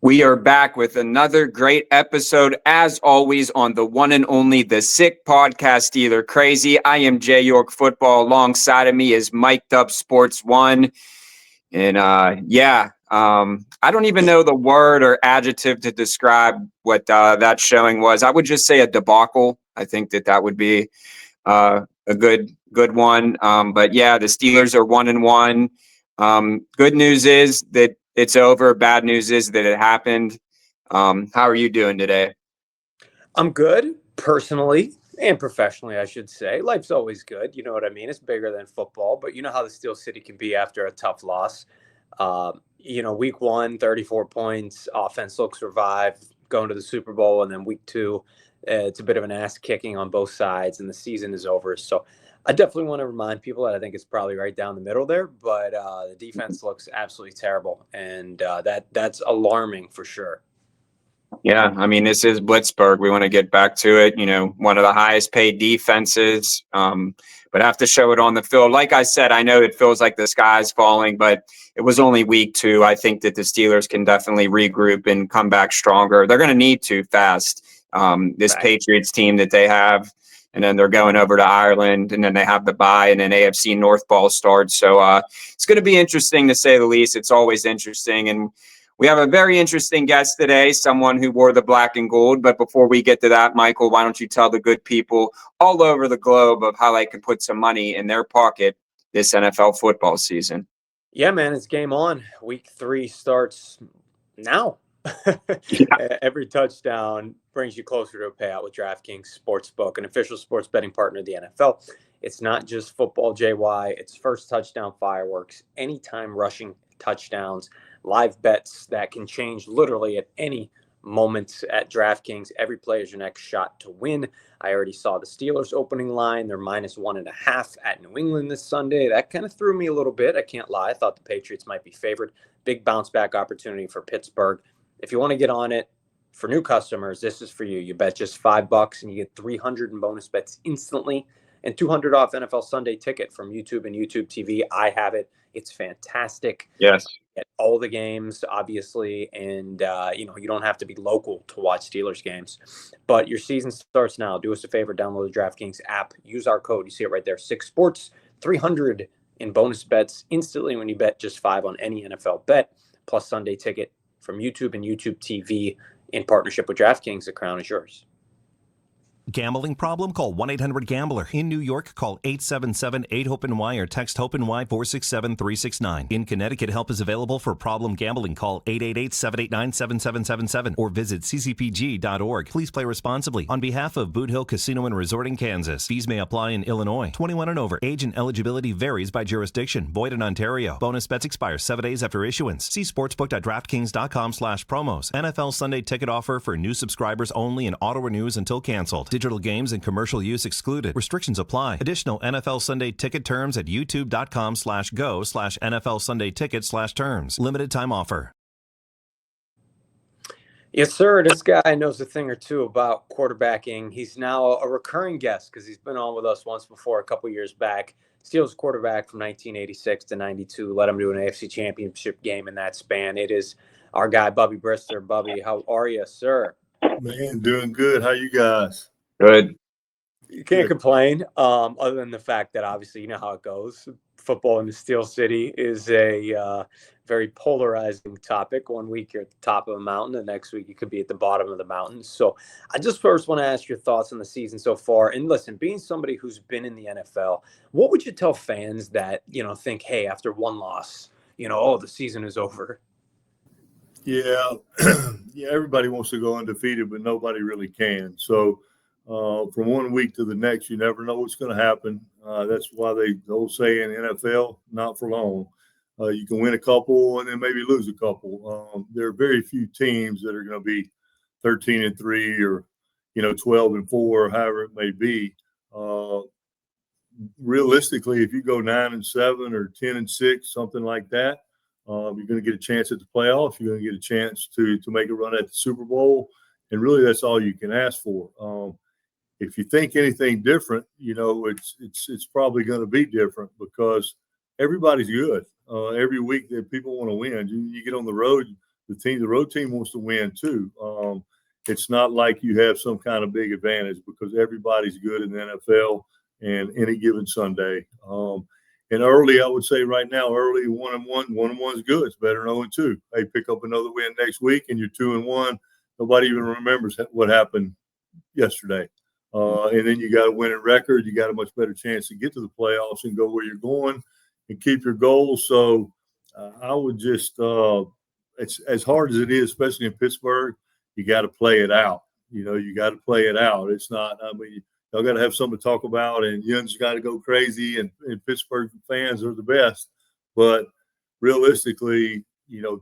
We are back with another great episode, as always, on the one and only The Sick Podcast, Steeler Crazy. I am Jay York Football. Alongside of me is Mic'd Up Sports One. And I don't even know the word or adjective to describe what that showing was. I would just say a debacle. I think that would be a good one. But yeah, the Steelers are 1-1. Good news is that it's over. Bad news is that it happened. How are you doing today? I'm good, personally and professionally, I should say. Life's always good. You know what I mean? It's bigger than football, but you know how the Steel City can be after a tough loss. Week 1, 34 points, offense looks revived, going to the Super Bowl, and then week 2, it's a bit of an ass kicking on both sides, and the season is over. So I definitely want to remind people that I think it's probably right down the middle there, but the defense looks absolutely terrible, and that's alarming for sure. Yeah, I mean, this is Blitzburg. We want to get back to it. You know, one of the highest paid defenses, but have to show it on the field. Like I said, I know it feels like the sky's falling, but it was only week 2. I think that the Steelers can definitely regroup and come back stronger. They're going to need to fast. This Right. Patriots team that they have, and then they're going over to Ireland, and then they have the bye, and then AFC North ball starts. So it's going to be interesting to say the least. It's always interesting, and we have a very interesting guest today, someone who wore the black and gold. But before we get to that, Michael, why don't you tell the good people all over the globe of how they can put some money in their pocket this NFL football season? Yeah, man, it's game on. Week 3 starts now. Every touchdown brings you closer to a payout with DraftKings Sportsbook, an official sports betting partner of the NFL. It's not just football, JY. It's first touchdown fireworks, anytime rushing touchdowns, live bets that can change literally at any moment at DraftKings. Every play is your next shot to win. I already saw the Steelers opening line. They're -1.5 at New England this Sunday. That kind of threw me a little bit. I can't lie. I thought the Patriots might be favored. Big bounce back opportunity for Pittsburgh. If you want to get on it, for new customers, this is for you. You bet just $5 and you get 300 in bonus bets instantly and 200 off NFL Sunday ticket from YouTube and YouTube TV. I have it. It's fantastic. Yes. At all the games, obviously, and you don't have to be local to watch Steelers games. But your season starts now. Do us a favor, download the DraftKings app. Use our code. You see it right there. 6Sports, 300 in bonus bets instantly when you bet just 5 on any NFL bet, plus Sunday ticket from YouTube and YouTube TV in partnership with DraftKings. The crown is yours. Gambling problem? Call 1-800-GAMBLER. In New York, call 877-8-HOPE-NY or text HOPE-NY 467-369. In Connecticut, help is available for problem gambling. Call 888-789-7777 or visit ccpg.org. Please play responsibly. On behalf of Boot Hill Casino and Resort in Kansas, fees may apply in Illinois. 21 and over. Age and eligibility varies by jurisdiction. Void in Ontario. Bonus bets expire 7 days after issuance. See sportsbook.draftkings.com/promos. NFL Sunday ticket offer for new subscribers only and auto renews until canceled. Digital games and commercial use excluded. Restrictions apply. Additional NFL Sunday ticket terms at youtube.com/go/NFL Sunday ticket/terms. Limited time offer. Yes, sir. This guy knows a thing or two about quarterbacking. He's now a recurring guest because he's been on with us once before a couple years back. Steelers quarterback from 1986 to 92. Led him to an AFC championship game in that span. It is our guy, Bubby Brister. Bubby, how are you, sir? Man, doing good. How you guys? Good. You can't complain, other than the fact that obviously you know how it goes. Football in the Steel City is a very polarizing topic. One week you're at the top of a mountain, the next week you could be at the bottom of the mountain. So I just first want to ask your thoughts on the season so far. And listen, being somebody who's been in the NFL, what would you tell fans that, think, hey, after one loss, the season is over? Yeah, everybody wants to go undefeated, but nobody really can. So from one week to the next, you never know what's going to happen. That's why the old saying, NFL, not for long. You can win a couple and then maybe lose a couple. There are very few teams that are going to be 13-3 or 12-4, however it may be. Realistically, if you go 9-7 or 10-6, something like that, you're going to get a chance at the playoffs. You're going to get a chance to make a run at the Super Bowl, and really that's all you can ask for. If you think anything different, it's probably going to be different because everybody's good. Every week that people want to win, you get on the road, the road team wants to win too. It's not like you have some kind of big advantage because everybody's good in the NFL and any given Sunday. And early, I would say right now, early 1-1 is good. It's better than 0-2. Hey, pick up another win next week and you're 2-1. Nobody even remembers what happened yesterday. And then you got a winning record. You got a much better chance to get to the playoffs and go where you're going and keep your goals. So I would just it's as hard as it is, especially in Pittsburgh, you got to play it out. You got to play it out. It's not, y'all got to have something to talk about, and Young's got to go crazy, and Pittsburgh fans are the best. But realistically,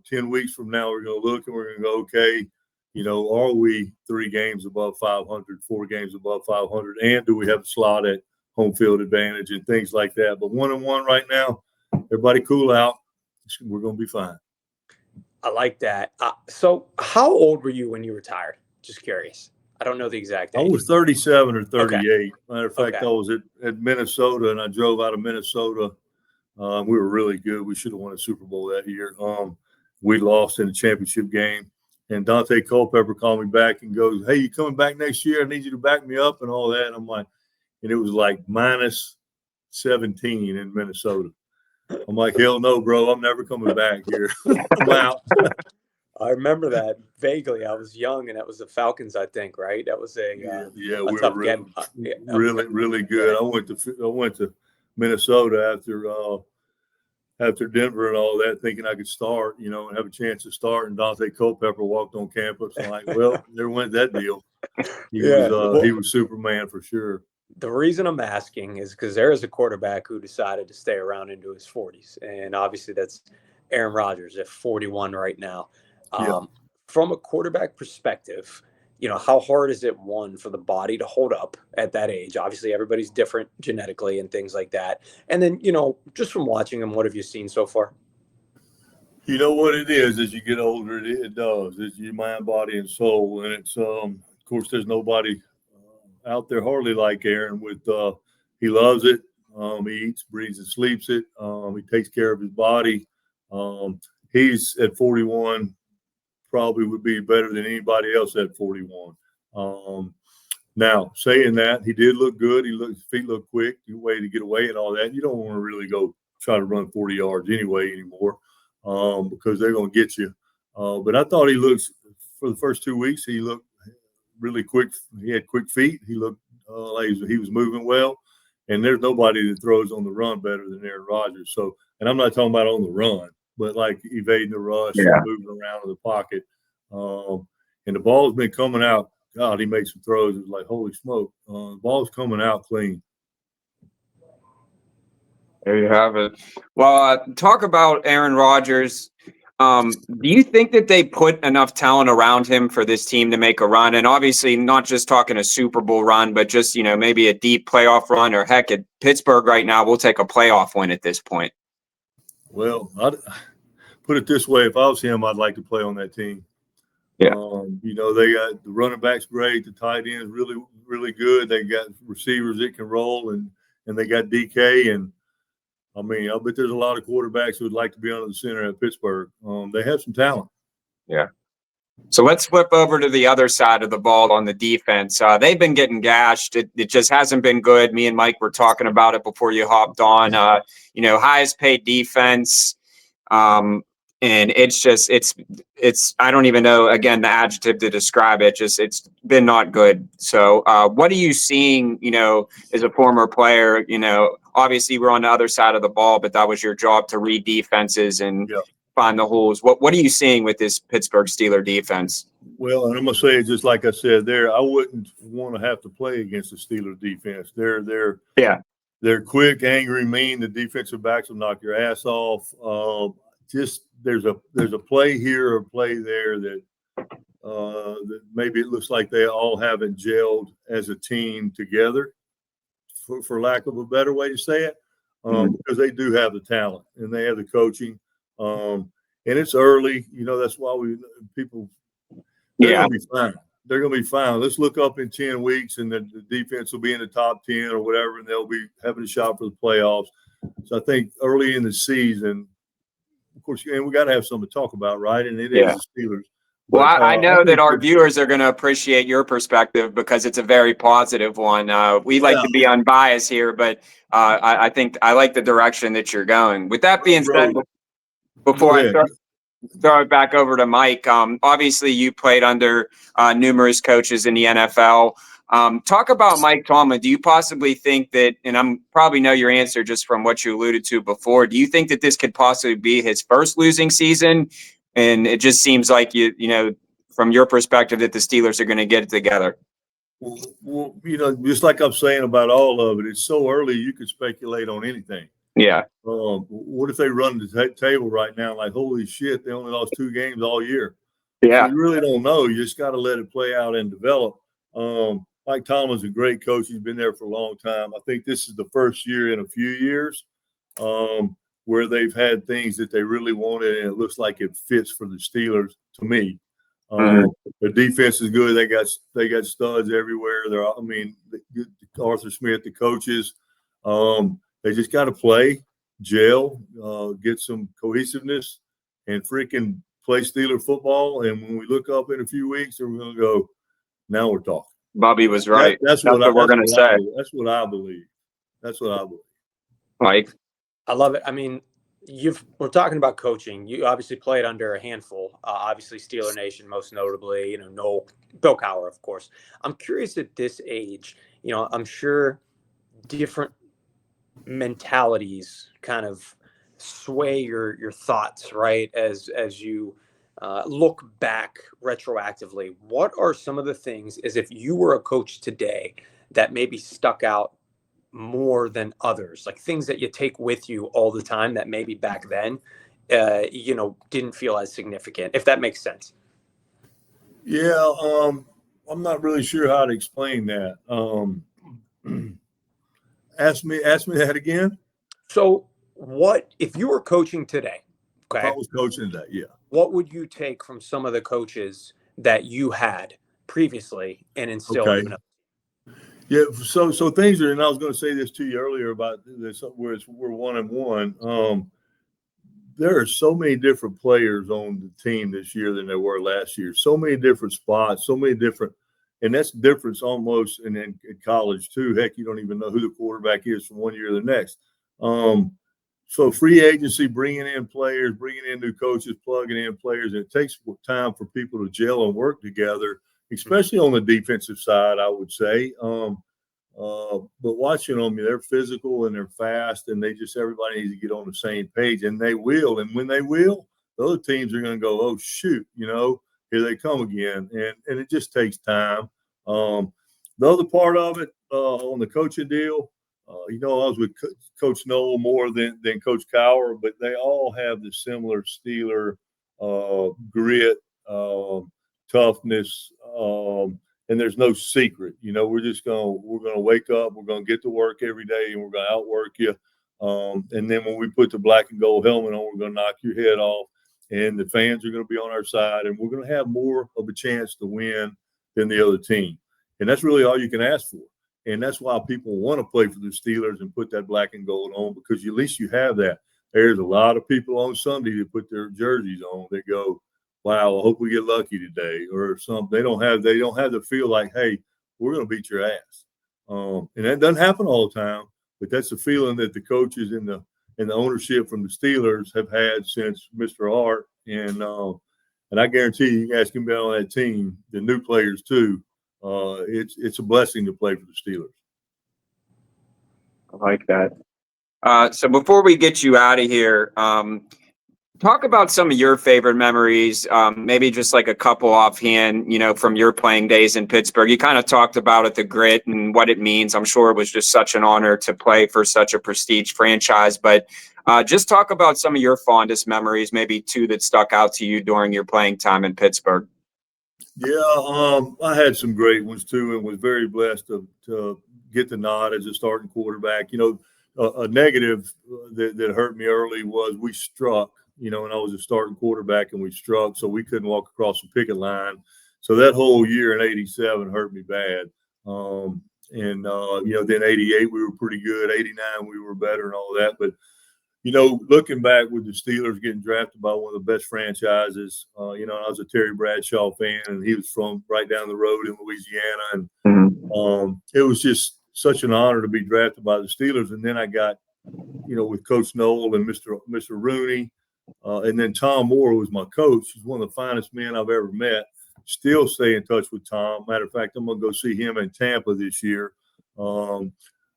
10 weeks from now, we're going to look and we're going to go, okay, are we 3 games above 500, 4 games above 500, and do we have a slot at home field advantage and things like that? But 1-1 right now, everybody cool out. We're going to be fine. I like that. So how old were you when you retired? Just curious. I don't know the exact age. I was 37 or 38. Okay. Matter of fact, I was at Minnesota, and I drove out of Minnesota. We were really good. We should have won a Super Bowl that year. We lost in the championship game. And Dante Culpepper called me back and goes, hey, you coming back next year? I need you to back me up and all that. And I'm like, and it was like minus 17 in Minnesota. I'm like, hell no, bro. I'm never coming back here. I'm out. I remember that vaguely. I was young, and that was the Falcons, I think, right? That was a we tough were game. really good. I went to Minnesota after Denver and all that, thinking I could start, and have a chance to start. And Dante Culpepper walked on campus. I'm like, well, there went that deal. He was Superman for sure. The reason I'm asking is because there is a quarterback who decided to stay around into his 40s. And obviously that's Aaron Rodgers at 41 right now. From a quarterback perspective, how hard is it, one, for the body to hold up at that age? Obviously, everybody's different genetically and things like that. And then, just from watching him, what have you seen so far? You know what it is as you get older, it does. It's your mind, body, and soul. And it's, of course, there's nobody out there hardly like Aaron he loves it. He eats, breathes, and sleeps it. He takes care of his body. He's at 41, probably would be better than anybody else at 41. Now, saying that, he did look good. His feet look quick. He way to get away and all that. You don't want to really go try to run 40 yards anymore because they're going to get you. But I thought he looks, for the first 2 weeks, he looked really quick. He had quick feet. He looked like he was moving well. And there's nobody that throws on the run better than Aaron Rodgers. So, and I'm not talking about on the run, but like evading the rush and moving around in the pocket. And the ball's been coming out. God, he made some throws. It was like, holy smoke. The ball's coming out clean. There you have it. Well, talk about Aaron Rodgers. Do you think that they put enough talent around him for this team to make a run? And obviously not just talking a Super Bowl run, but just, maybe a deep playoff run, or heck, at Pittsburgh right now, we'll take a playoff win at this point. Well, I'd put it this way. If I was him, I'd like to play on that team. Yeah. They got the running backs great. The tight ends really, really good. They got receivers that can roll, and they got DK. And I bet there's a lot of quarterbacks who would like to be under the center at Pittsburgh. They have some talent. Yeah. So let's flip over to the other side of the ball on the defense. They've been getting gashed. It just hasn't been good. Me and Mike were talking about it before you hopped on. Highest paid defense. And it's I don't even know, again, the adjective to describe it. It's been not good. So what are you seeing, as a former player? Obviously we're on the other side of the ball, but that was your job to read defenses and find the holes. What are you seeing with this Pittsburgh Steelers defense? Well, and I'm going to say it just like I said there, I wouldn't want to have to play against the Steelers defense. They're quick, angry, mean. The defensive backs will knock your ass off. There's a play here or a play there that maybe it looks like they all haven't gelled as a team together, for lack of a better way to say it, because they do have the talent and they have the coaching, and it's early. That's why they're going to be fine. They're going to be fine. Let's look up in 10 weeks, and the defense will be in the top 10 or whatever, and they'll be having a shot for the playoffs. So I think early in the season, of course, and we got to have something to talk about, right? And it is Yeah. the Steelers. Well, But, I know think that our viewers are going to appreciate your perspective because it's a very positive one. We like to be unbiased here, but I think I like the direction that you're going. With that being said, before I throw it back over to Mike, obviously you played under numerous coaches in the NFL. Talk about Mike Tomlin. Do you possibly think that, and I'm probably know your answer just from what you alluded to before, do you think that this could possibly be his first losing season? And it just seems like, you know, from your perspective, that the Steelers are going to get it together. Well, you know, just like I'm saying about all of it, it's so early you could speculate on anything. Yeah. What if they run the table right now? Like, holy shit, they only lost 2 games all year. Yeah. So you really don't know. You just got to let it play out and develop. Mike Tomlin's a great coach. He's been there for a long time. I think this is the first year in a few years where they've had things that they really wanted, and it looks like it fits for the Steelers to me. The defense is good. They got studs everywhere. Arthur Smith, the coaches, they just got to play, gel, get some cohesiveness, and freaking play Steeler football. And when we look up in a few weeks, we're going to go, now we're talking. Bobby was right. That's what we're going to say. That's what I believe. Mike? I love it. I mean, we're talking about coaching. You obviously played under a handful. Obviously, Steeler Nation, most notably. You know, Bill Cowher, of course. I'm curious at this age. You know, I'm sure different mentalities kind of sway your thoughts, right? As you look back retroactively, what are some of the things, as if you were a coach today, that maybe stuck out more than others, like things that you take with you all the time that maybe back then, didn't feel as significant, if that makes sense? Yeah. I'm not really sure how to explain that. Ask me that again. So what, if you were coaching today, okay? If I was coaching today, yeah. What would you take from some of the coaches that you had previously and instill in them? Yeah, so things are, and I was going to say this to you earlier about this, where we're 1-1. There are so many different players on the team this year than there were last year. So many different spots, so many different, and that's the difference almost in college too. Heck, you don't even know who the quarterback is from one year to the next. So free agency, bringing in players, bringing in new coaches, plugging in players, and it takes time for people to gel and work together, especially on the defensive side, I would say. But watching them, they're physical and they're fast, and everybody needs to get on the same page, and they will. And when they will, the other teams are going to go, oh, shoot, here they come again. And it just takes time. The other part of it on the coaching deal, I was with Coach Noel more than Coach Cowher, but they all have the similar Steeler grit, toughness, and there's no secret. We're going to wake up, we're going to get to work every day, and we're going to outwork you. And then when we put the black and gold helmet on, we're going to knock your head off, and the fans are going to be on our side, and we're going to have more of a chance to win than the other team. And that's really all you can ask for. And that's why people want to play for the Steelers and put that black and gold on, because at least you have that. There's a lot of people on Sunday that put their jerseys on that go, wow, I hope we get lucky today, or something. They don't have the feel like, hey, we're going to beat your ass. And that doesn't happen all the time, but that's the feeling that the coaches and the ownership from the Steelers have had since Mr. Hart. And I guarantee you can ask him about on that team, the new players too. It's a blessing to play for the Steelers. I like that. So before we get you out of here, talk about some of your favorite memories, maybe just like a couple offhand, from your playing days in Pittsburgh. You kind of talked about it, the grit and what it means. I'm sure it was just such an honor to play for such a prestige franchise, but just talk about some of your fondest memories, maybe 2 that stuck out to you during your playing time in Pittsburgh. Yeah, I had some great ones too, and was very blessed to get the nod as a starting quarterback. A negative that hurt me early was we struck, and I was a starting quarterback and we struck, so we couldn't walk across the picket line. So that whole year in '87 hurt me bad. Then '88 we were pretty good. '89 we were better and all that. But looking back with the Steelers getting drafted by one of the best franchises, I was a Terry Bradshaw fan, and he was from right down the road in Louisiana. And it was just such an honor to be drafted by the Steelers. And then I got, with Coach Noel and Mr. Rooney, and then Tom Moore was my coach. He's one of the finest men I've ever met. Still stay in touch with Tom. Matter of fact, I'm going to go see him in Tampa this year.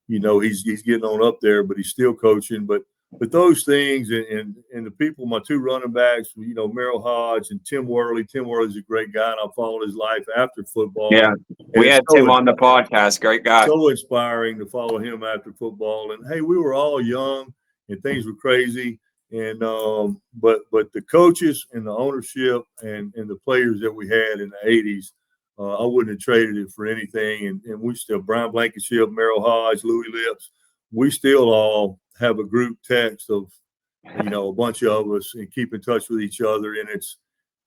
He's getting on up there, but he's still coaching. But those things and the people, my two running backs, Merrill Hodge and Tim Worley. Tim Worley's a great guy, and I followed his life after football. Yeah, we had Tim on the podcast. Great guy. So inspiring to follow him after football. And, hey, we were all young, and things were crazy. And but the coaches and the ownership and the players that we had in the 80s, I wouldn't have traded it for anything. And we still, Brian Blankenship, Merrill Hodge, Louis Lips, we still all have a group text of, a bunch of us and keep in touch with each other. And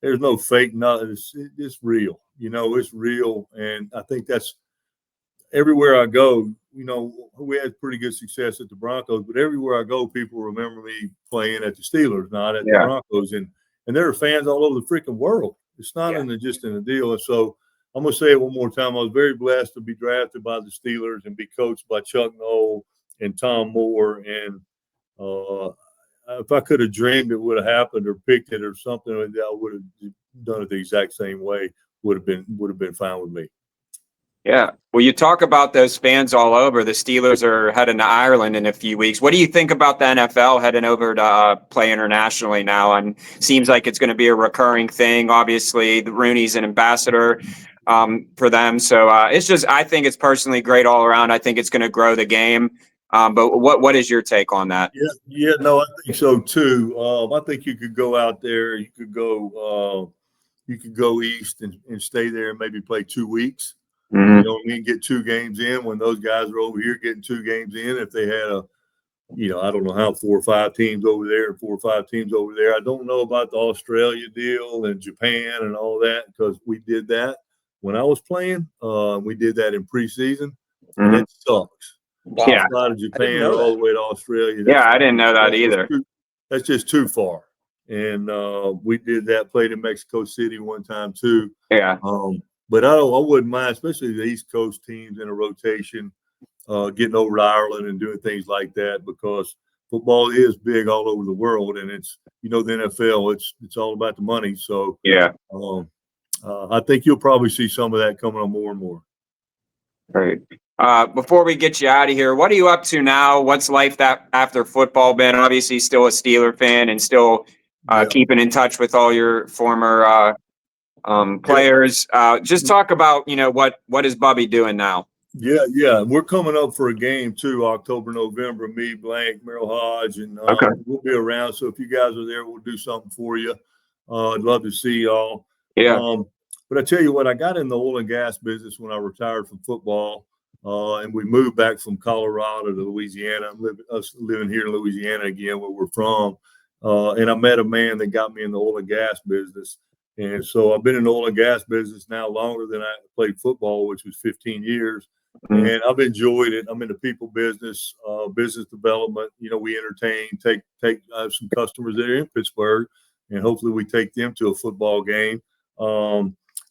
there's no fake, nothing. It's real. It's real. And I think that's everywhere I go. We had pretty good success at the Broncos, but everywhere I go, people remember me playing at the Steelers, not at the Broncos. And there are fans all over the freaking world. It's not just in the deal. And so I'm going to say it one more time. I was very blessed to be drafted by the Steelers and be coached by Chuck Noll and Tom Moore. And if I could have dreamed it would have happened or picked it or something, I would have done it the exact same way. Would have been fine with me. Yeah. Well, you talk about those fans all over. The Steelers are heading to Ireland in a few weeks. What do you think about the NFL heading over to play internationally now? And seems like it's going to be a recurring thing. Obviously, the Rooney's an ambassador for them. So I think it's personally great all around. I think it's going to grow the game. But what is your take on that? No, I think so too. I think you could go out there. You could go east and stay there and maybe play 2 weeks. Mm-hmm. You know what I mean? Get 2 games in when those guys are over here getting 2 games in. If they had I don't know how 4 or 5 teams over there and 4 or 5 teams over there. I don't know about the Australia deal and Japan and all that because we did that when I was playing. We did that in preseason, and it sucks. Wow. Yeah. Out of Japan all the way to Australia. I didn't know that either. That's just too far. And we did that, played in Mexico City one time too. Yeah. But I wouldn't mind, especially the East Coast teams in a rotation, getting over to Ireland and doing things like that because football is big all over the world, and it's the NFL. It's all about the money. So I think you'll probably see some of that coming on more and more. Great. Before we get you out of here, what are you up to now? What's life after football been? Obviously, still a Steeler fan and still keeping in touch with all your former players. Just talk about what is Bubby doing now? Yeah. We're coming up for a game too, October, November. Me, Blank, Merrill Hodge, and we'll be around. So if you guys are there, we'll do something for you. I'd love to see y'all. Yeah. But I tell you what, I got in the oil and gas business when I retired from football, and we moved back from Colorado to Louisiana. I'm living here in Louisiana again, where we're from. And I met a man that got me in the oil and gas business. And so I've been in the oil and gas business now longer than I played football, which was 15 years. Mm-hmm. And I've enjoyed it. I'm in the people business, business development. We entertain, take some customers that are in Pittsburgh, and hopefully we take them to a football game.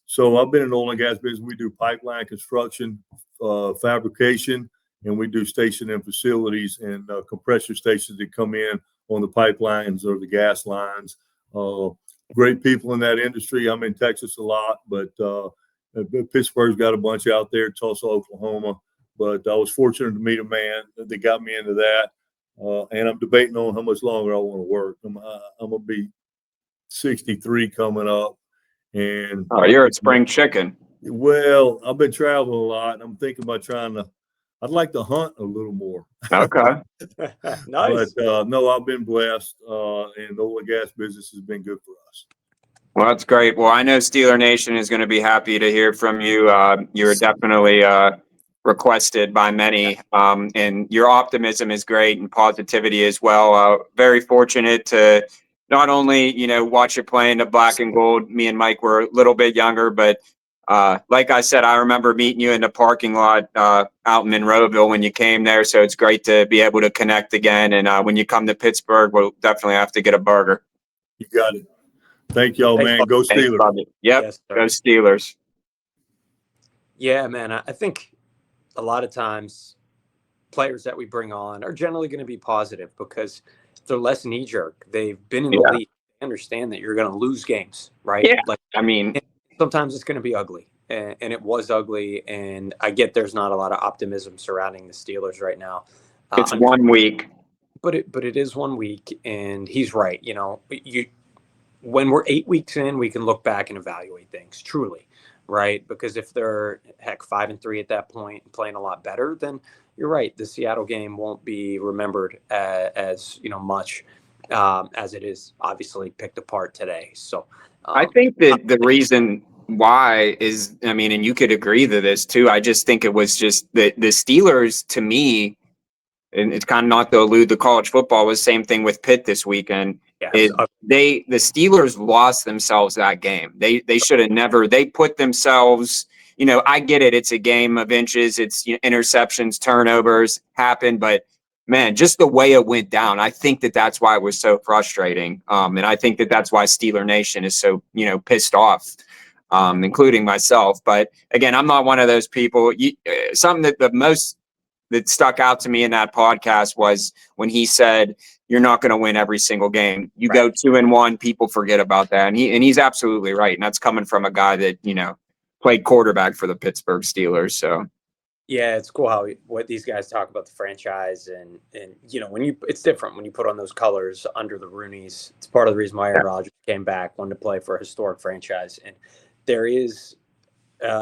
So I've been in the oil and gas business. We do pipeline construction, fabrication, and we do station and facilities and compressor stations that come in on the pipelines or the gas lines. Great people in that industry. I'm in Texas a lot, but Pittsburgh's got a bunch out there, Tulsa, Oklahoma. But I was fortunate to meet a man that got me into that. And I'm debating on how much longer I want to work. I'm going to be 63 coming up. And you're a spring chicken. Well, I've been traveling a lot, and I'm thinking about I'd like to hunt a little more. Okay. Nice. But no, I've been blessed, and the oil and gas business has been good for us. Well, that's great. Well, I know Steeler Nation is going to be happy to hear from you. You're definitely requested by many, and your optimism is great and positivity as well. Very fortunate to not only, watch you play in the black and gold. Me and Mike were a little bit younger, but like I said, I remember meeting you in the parking lot out in Monroeville when you came there. So it's great to be able to connect again. And when you come to Pittsburgh, we'll definitely have to get a burger. You got it. Thank y'all, man. Go Steelers. Yep, Yes, go Steelers. Yeah, man. I think a lot of times players that we bring on are generally going to be positive because they're less knee-jerk. They've been in the league. They understand that you're going to lose games, right? Yeah, like, I mean, sometimes it's going to be ugly, and it was ugly, and I get there's not a lot of optimism surrounding the Steelers right now. It's 1 week. But it is 1 week, and he's right. When we're 8 weeks in, we can look back and evaluate things, truly, right? Because if they're, 5-3 at that point and playing a lot better, then you're right. The Seattle game won't be remembered as much as it is obviously picked apart today. So I think that the reason why is, and you could agree to this too. I just think it was just the Steelers, to me, and it's kind of not to allude to college football, was the same thing with Pitt this weekend. Yeah, the Steelers lost themselves that game. They should have never. They put themselves. I get it. It's a game of inches. It's interceptions, turnovers happen, but man, just the way it went down. I think that's why it was so frustrating. And I think that's why Steeler Nation is so pissed off, including myself. But again, I'm not one of those people. Something that stuck out to me in that podcast was when he said, "You're not going to win every single game. You go 2-1, people forget about that." And he's absolutely right. And that's coming from a guy that, played quarterback for the Pittsburgh Steelers. So yeah, it's cool what these guys talk about the franchise and it's different when you put on those colors under the Rooneys. It's part of the reason why Aaron Rodgers came back, wanted to play for a historic franchise. And there is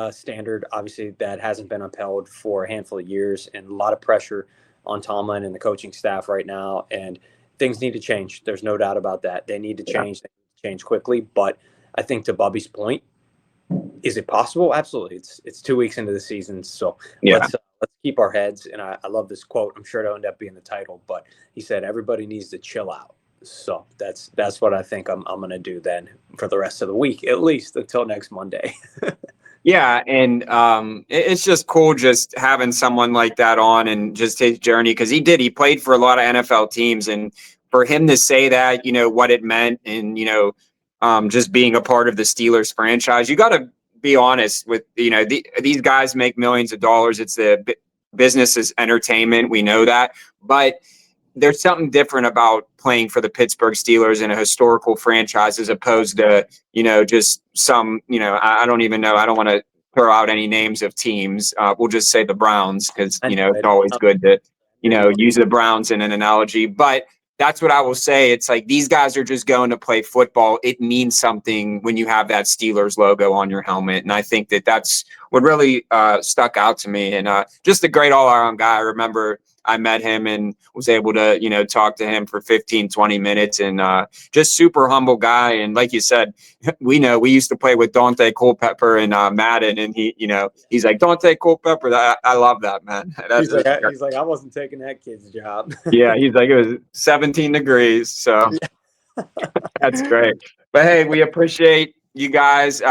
standard, obviously, that hasn't been upheld for a handful of years, and a lot of pressure on Tomlin and the coaching staff right now. And things need to change. There's no doubt about that. They need to change. They need to change quickly. But I think to Bubby's point, is it possible? Absolutely. It's 2 weeks into the season, so let's keep our heads. And I love this quote. I'm sure it'll end up being the title, but he said everybody needs to chill out. So that's what I think I'm going to do then for the rest of the week, at least until next Monday. Yeah, and it's just cool just having someone like that on and just his journey, because he played for a lot of NFL teams, and for him to say that, what it meant, and just being a part of the Steelers franchise, you got to be honest with, these guys make millions of dollars. It's the business is entertainment. We know that, but there's something different about playing for the Pittsburgh Steelers in a historical franchise as opposed to, just some, I don't even know. I don't want to throw out any names of teams. We'll just say the Browns because, it's always good to, use the Browns in an analogy. But that's what I will say. It's like these guys are just going to play football. It means something when you have that Steelers logo on your helmet. And I think that's what really stuck out to me. And just a great all-around guy. I remember I met him and was able to, talk to him for 15, 20 minutes, and just super humble guy. And like you said, we used to play with Dante Culpepper and Madden, and he's like, Dante Culpepper. I love that, man. He's like, I wasn't taking that kid's job. Yeah. He's like, it was 17 degrees. So that's great. But hey, we appreciate you guys.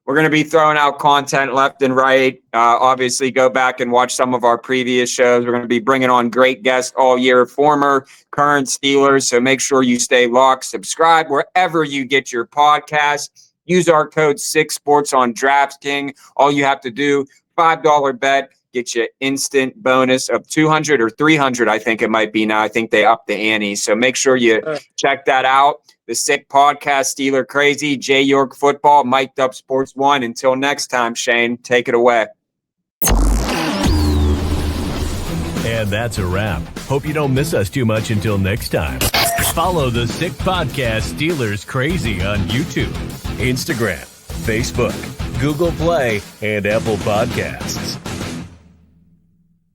We're going to be throwing out content left and right. Obviously, go back and watch some of our previous shows. We're going to be bringing on great guests all year, former, current Steelers. So make sure you stay locked. Subscribe wherever you get your podcast. Use our code 6sports on DraftKings. All you have to do, $5 bet, get you instant bonus of 200 or 300, I think it might be now. I think they upped the ante. So make sure you check that out. The Sick Podcast, Steeler Crazy, J York Football, Mic'd Up Sports 1. Until next time, Shane, take it away. And that's a wrap. Hope you don't miss us too much until next time. Follow the Sick Podcast Steelers Crazy on YouTube, Instagram, Facebook, Google Play, and Apple Podcasts.